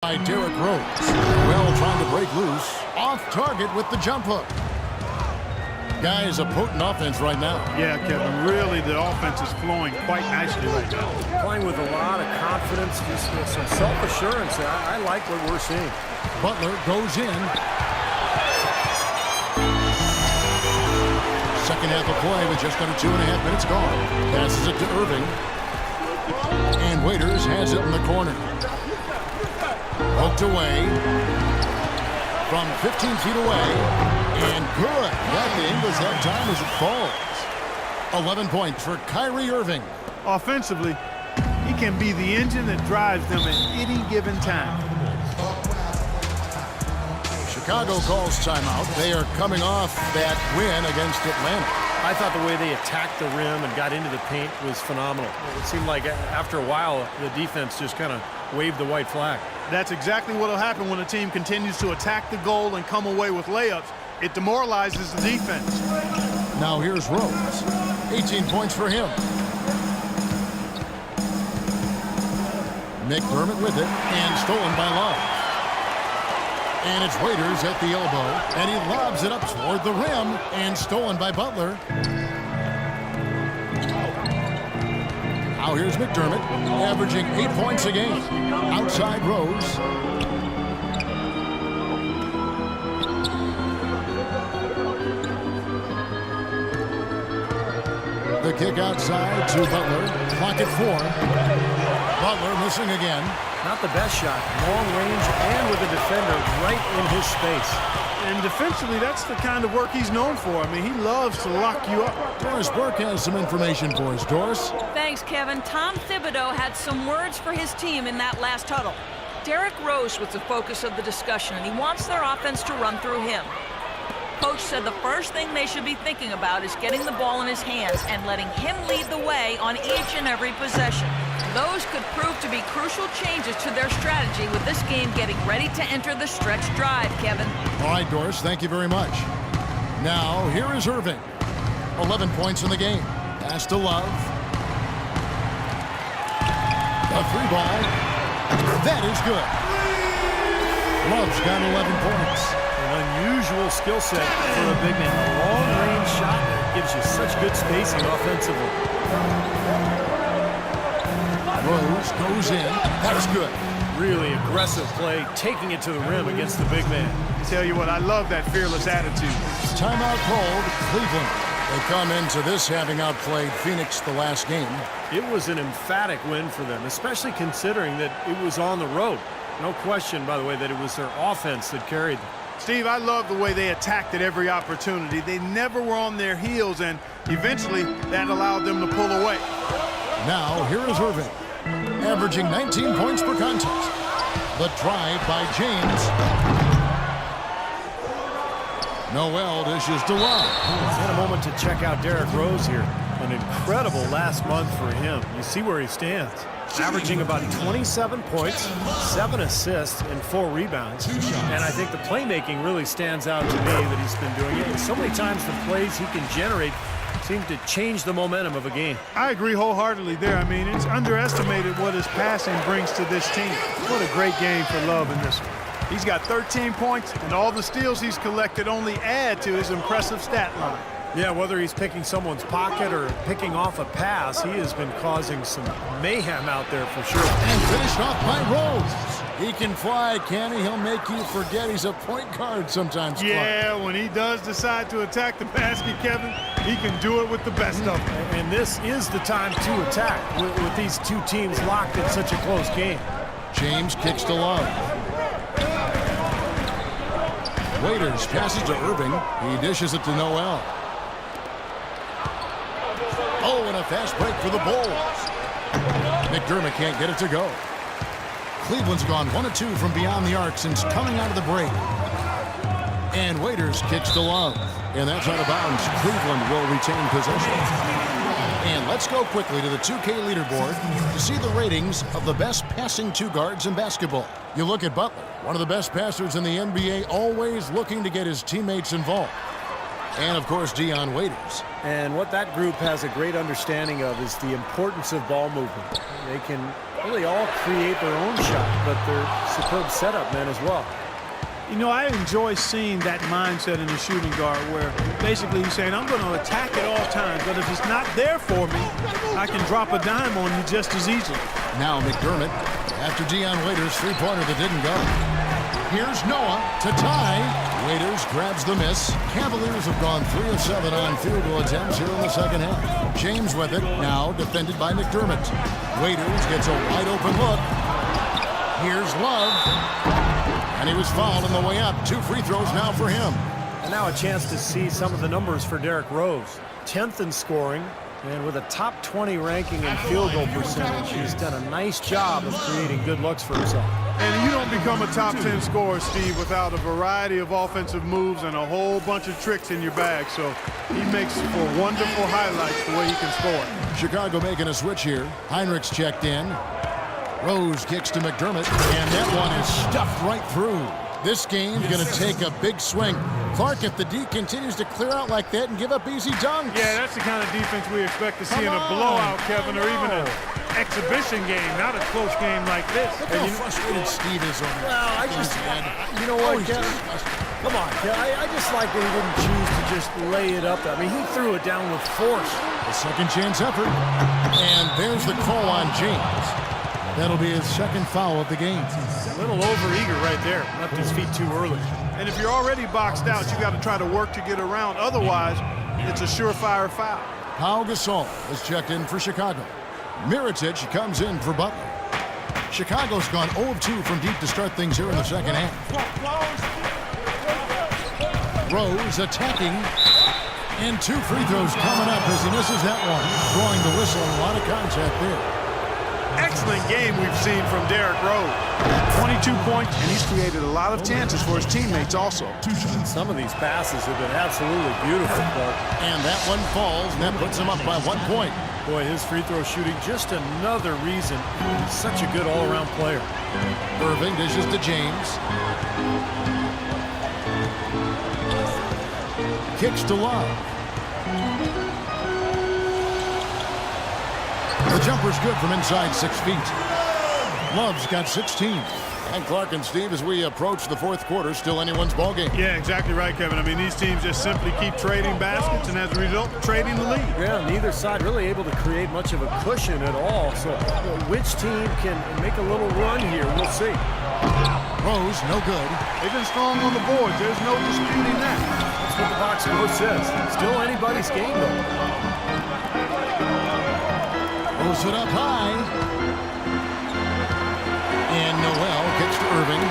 By Derrick Rose. Well, trying to break loose. Off target with the jump hook. Guys, a potent offense right now. Yeah, Kevin, really the offense is flowing quite nicely right now. Playing with a lot of confidence, just some self-assurance. I like what we're seeing. Butler goes in. Second half of play with just under 2.5 minutes gone. Passes it to Irving. And Waiters has it in the corner. Poked away from 15 feet away, and good. That the Eagles have time as it falls. 11 points for Kyrie Irving. Offensively, he can be the engine that drives them at any given time. Chicago calls timeout. They are coming off that win against Atlanta. I thought the way they attacked the rim and got into the paint was phenomenal. It seemed like after a while, the defense just kind of waved the white flag. That's exactly what will happen when a team continues to attack the goal and come away with layups. It demoralizes the defense. Now here's Rose. 18 points for him. McDermott with it, and stolen by Love. And it's Waiters at the elbow, and he lobs it up toward the rim, and stolen by Butler. Now here's McDermott, averaging 8 points a game. Outside Rose. The kick outside to Butler. Clock at 4. Butler missing again. Not the best shot. Long range and with a defender right in his space. And defensively, that's the kind of work he's known for. I mean, he loves to lock you up. Doris Burke has some information for us. Doris? Thanks, Kevin. Tom Thibodeau had some words for his team in that last huddle. Derrick Rose was the focus of the discussion, and he wants their offense to run through him. Coach said the first thing they should be thinking about is getting the ball in his hands and letting him lead the way on each and every possession. Those could prove to be crucial changes to their strategy with this game getting ready to enter the stretch drive, Kevin. All right, Doris, thank you very much. Now, here is Irving. 11 points in the game. Pass to Love. A 3-ball. That is good. Love's got 11 points. An unusual skill set for a big man. A long-range shot that gives you such good spacing offensively. Rose goes in. That's good. Really aggressive play, taking it to the rim against the big man. I tell you what, I love that fearless attitude. Timeout called. Cleveland. They come into this having outplayed Phoenix the last game. It was an emphatic win for them, especially considering that it was on the road. No question, by the way, that it was their offense that carried them. Steve, I love the way they attacked at every opportunity. They never were on their heels, and eventually that allowed them to pull away. Now, here is Irving, averaging 19 points per contest. The drive by James. Noel dishes to Love. Let's had a moment to check out Derrick Rose here. An incredible last month for him. You see where he stands. Averaging about 27 points, 7 assists, and 4 rebounds. And I think the playmaking really stands out to me that he's been doing it. So many times the plays he can generate seem to change the momentum of a game. I agree wholeheartedly there. I mean, it's underestimated what his passing brings to this team. What a great game for Love in this one. He's got 13 points, and all the steals he's collected only add to his impressive stat line. Yeah, whether he's picking someone's pocket or picking off a pass, he has been causing some mayhem out there for sure. And finished off by Rose. He can fly, can he? He'll make you forget he's a point guard sometimes. Yeah, when he does decide to attack the basket, Kevin, he can do it with the best of them. And this is the time to attack with these two teams locked in such a close game. James kicks to Love. Waiters passes to Irving. He dishes it to Noel. Oh, and a fast break for the Bulls. McDermott can't get it to go. Cleveland's gone 1 of 2 from beyond the arc since coming out of the break. And Waiters kicks to Love. And that's out of bounds. Cleveland will retain possession. And let's go quickly to the 2K leaderboard to see the ratings of the best passing two guards in basketball. You look at Butler, one of the best passers in the NBA, always looking to get his teammates involved. And, of course, Dion Waiters. And what that group has a great understanding of is the importance of ball movement. They can Really all create their own shot, but they're superb setup men as well. You know, I enjoy seeing that mindset in the shooting guard where basically he's saying, I'm going to attack at all times, but if it's not there for me, I can drop a dime on you just as easily. Now McDermott after Dion Waiters' three-pointer that didn't go. Here's Noah to tie. Waiters grabs the miss. Cavaliers have gone 3 of 7 on field goal attempts here in the second half. James with it, now defended by McDermott. Waiters gets a wide-open look. Here's Love. And he was fouled on the way up. 2 free throws now for him. And now a chance to see some of the numbers for Derrick Rose. 10th in scoring, and with a top 20 ranking in field goal percentage, he's done a nice job of creating good looks for himself. And you don't become a top 10 scorer, Steve, without a variety of offensive moves and a whole bunch of tricks in your bag. So he makes for wonderful highlights the way he can score. Chicago making a switch here. Heinrich's checked in. Rose kicks to McDermott, and that one is stuffed right through. This game's going to take a big swing. Clark, if the D continues to clear out like that and give up easy dunks. Yeah, that's the kind of defense we expect to see in a blowout, Kevin, or even an exhibition game, not a close game like this. Look how frustrated Steve is over there. Well, you know what, Kevin? Come on, Kevin. I just like that he didn't choose to just lay it up. I mean, he threw it down with force. A second chance effort. And there's the call on James. That'll be his second foul of the game. A little over-eager right there. Left his feet too early. And if you're already boxed out, you got to try to work to get around. Otherwise, it's a surefire foul. Pau Gasol is checked in for Chicago. Mirotic comes in for Butler. Chicago's gone 0 of 2 from deep to start things here in the second half. Rose attacking. And 2 free throws coming up as he misses that one. Throwing the whistle and a lot of contact there. Excellent game we've seen from Derrick Rose. 22 points, and he's created a lot of chances for his teammates also. Some of these passes have been absolutely beautiful, Clark. And that one falls, and that puts him up by 1 point. Boy, his free throw shooting, just another reason he's such a good all-around player. Irving dishes to James. Kicks to Love. The jumper's good from inside 6 feet. Love's got 16. And Clark and Steve, as we approach the fourth quarter, still anyone's ballgame. Yeah, exactly right, Kevin. I mean, these teams just simply keep trading baskets, and as a result, trading the lead. Yeah, neither side really able to create much of a cushion at all. So which team can make a little run here? We'll see. Rose, no good. They've been strong on the boards. There's no disputing that. That's what the box score says. Still anybody's game, though. Throws it up high. And Noel kicks to Irving.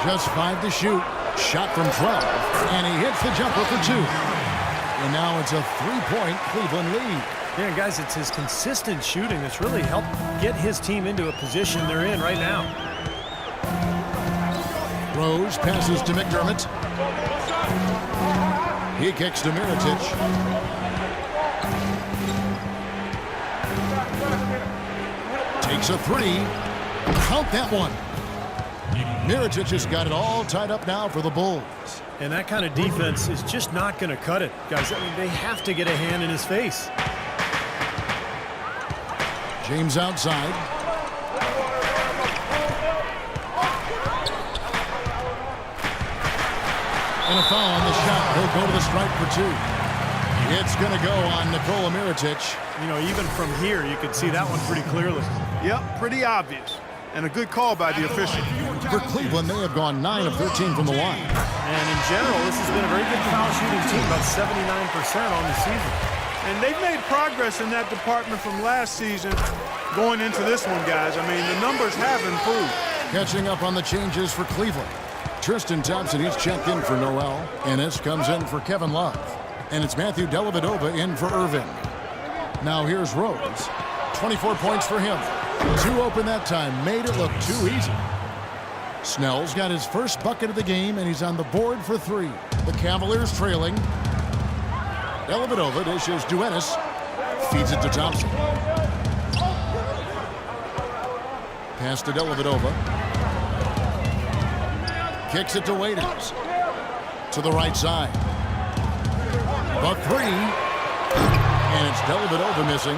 Just 5 to shoot. Shot from 12. And he hits the jumper for 2. And now it's a 3-point Cleveland lead. Yeah, guys, it's his consistent shooting that's really helped get his team into a position they're in right now. Rose passes to McDermott. He kicks to Mirotic. Takes a 3. Count that one. Mirotic has got it all tied up now for the Bulls. And that kind of defense is just not going to cut it, guys. I mean, they have to get a hand in his face. James outside. And a foul on the shot. He'll go to the stripe for 2. It's going to go on Nikola Mirotic. You know, even from here, you could see that one pretty clearly. Yep, pretty obvious. And a good call by the official. For Cleveland, they have gone 9 of 13 from the line. And in general, this has been a very good foul shooting team, about 79% on the season. And they've made progress in that department from last season going into this one, guys. I mean, the numbers have improved. Catching up on the changes for Cleveland. Tristan Thompson, he's checked in for Noel. Ennis comes in for Kevin Love. And it's Matthew Dellavedova in for Irving. Now here's Rose. 24 points for him. 2 open that time. Made it look too easy. Snell's got his first bucket of the game, and he's on the board for 3. The Cavaliers trailing. Dellavedova dishes to Ennis. Feeds it to Thompson. Pass to Dellavedova. Kicks it to Waiters. To the right side. The 3. And it's Dellavedova missing.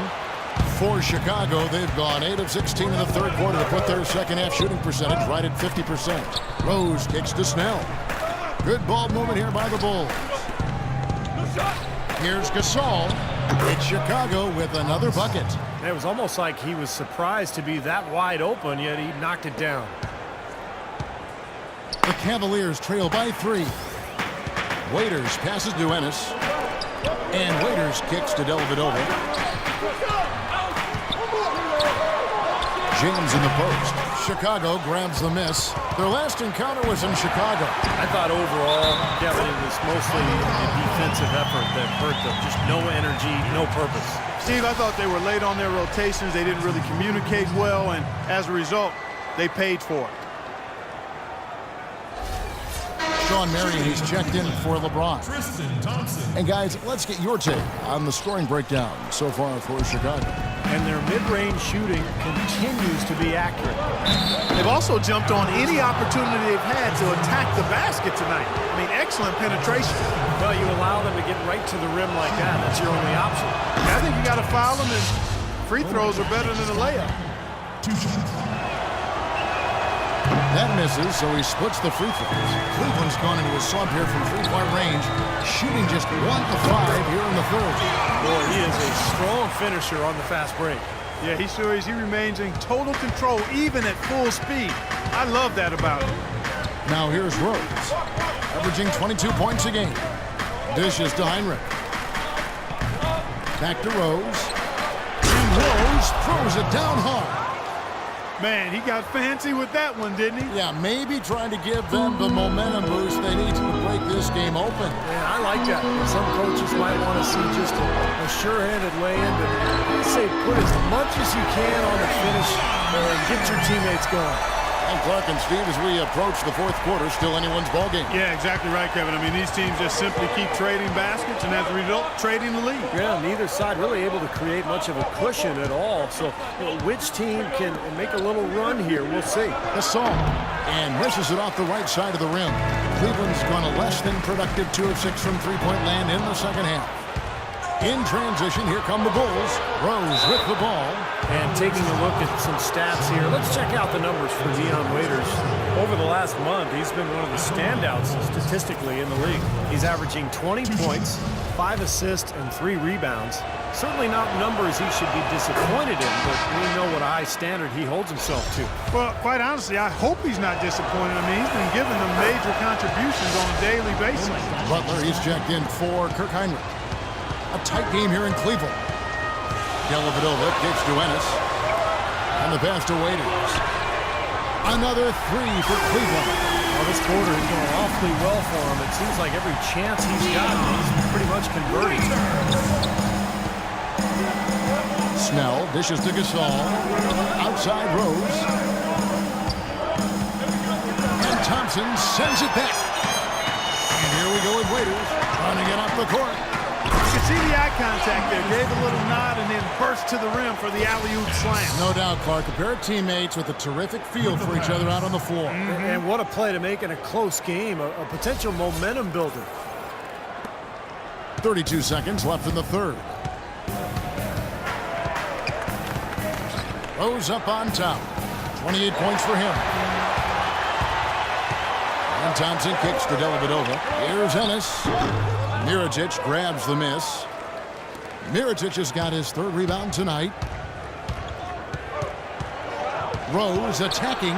For Chicago, they've gone 8 of 16 in the third quarter to put their second-half shooting percentage right at 50%. Rose kicks to Snell. Good ball movement here by the Bulls. Here's Gasol. It's Chicago with another bucket. It was almost like he was surprised to be that wide open, yet he knocked it down. The Cavaliers trail by 3. Waiters passes to Ennis. And Waiters kicks to Dellavedova. James in the post. Chicago grabs the miss. Their last encounter was in Chicago. I thought overall, Kevin, it was mostly a defensive effort that hurt them. Just no energy, no purpose. Steve, I thought they were late on their rotations. They didn't really communicate well, and as a result, they paid for it. Sean Marion, he's checked in for LeBron. And guys, let's get your take on the scoring breakdown so far for Chicago. And their mid-range shooting continues to be accurate. They've also jumped on any opportunity they've had to attack the basket tonight. I mean, excellent penetration. Well, you allow them to get right to the rim like that. That's your only option. I think you got to foul them, and free throws are better than a layup. That misses, so he splits the free throws. Cleveland's gone into a slump here from three-point range, shooting just 1 of 5 here in the third. Boy, he is a strong finisher on the fast break. Yeah, he sure is. He remains in total control, even at full speed. I love that about him. Now here's Rose, averaging 22 points a game. Dishes to Heinrich. Back to Rose. And Rose throws it down hard. Man, he got fancy with that one, didn't he? Yeah, maybe trying to give them the momentum boost they need to break this game open. Yeah, I like that. Some coaches might want to see just a sure-handed lay-in, but I say put as much as you can on the finish and get your teammates going. And Clark and Steve, as we approach the fourth quarter, still anyone's ballgame. Yeah, exactly right, Kevin. I mean, these teams just simply keep trading baskets, and as a result, trading the lead. Yeah, neither side really able to create much of a cushion at all. So, which team can make a little run here? We'll see. Gasol, and misses it off the right side of the rim. Cleveland's gone a less than productive 2 of 6 from three-point land in the second half. In transition, here come the Bulls. Rose with the ball. And taking a look at some stats here, let's check out the numbers for Dion Waiters. Over the last month, he's been one of the standouts statistically in the league. He's averaging 20 points, 5 assists, and 3 rebounds. Certainly not numbers he should be disappointed in, but we know what a high standard he holds himself to. Well, quite honestly, I hope he's not disappointed. I mean, he's been giving them major contributions on a daily basis. Butler, he's checked in for Kirk Heinrich. A tight game here in Cleveland. Dellavedova kicks to Ennis. And the pass to Waiters. Another 3 for Cleveland. Well, this quarter is going awfully well for him. It seems like every chance he's gotten, he's pretty much converting. Snell dishes to Gasol. Outside Rose. And Thompson sends it back. And here we go with Waiters trying to get off the court. You can see the eye contact there. Gave a little nod and then burst to the rim for the alley-oop slam. No doubt, Clark. A pair of teammates with a terrific feel for each other out on the floor. And what a play to make in a close game, a potential momentum builder. 32 seconds left in the third. Rose up on top. 28 points for him. And Thompson kicks to Dellavedova. Here's Ennis. Mirotic grabs the miss. Mirotic has got his 3rd rebound tonight. Rose attacking.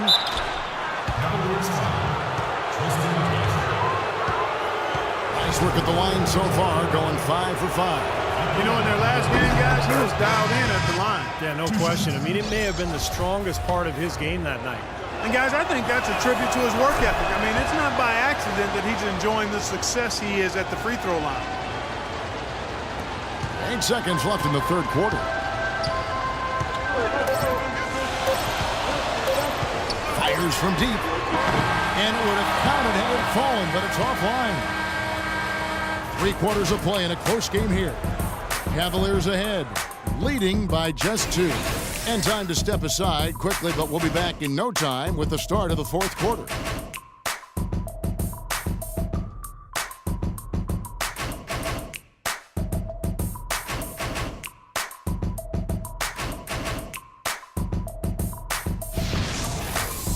Nice work at the line so far, going 5 for 5. You know, in their last game, guys, he was dialed in at the line. Yeah, no question. I mean, it may have been the strongest part of his game that night. And, guys, I think that's a tribute to his work ethic. I mean, it's not by accident that he's enjoying the success he is at the free throw line. 8 seconds left in the third quarter. Fires from deep. And it would have counted had it fallen, but it's offline. 3 quarters of play in a close game here. Cavaliers ahead, leading by just 2. And time to step aside quickly, but we'll be back in no time with the start of the fourth quarter.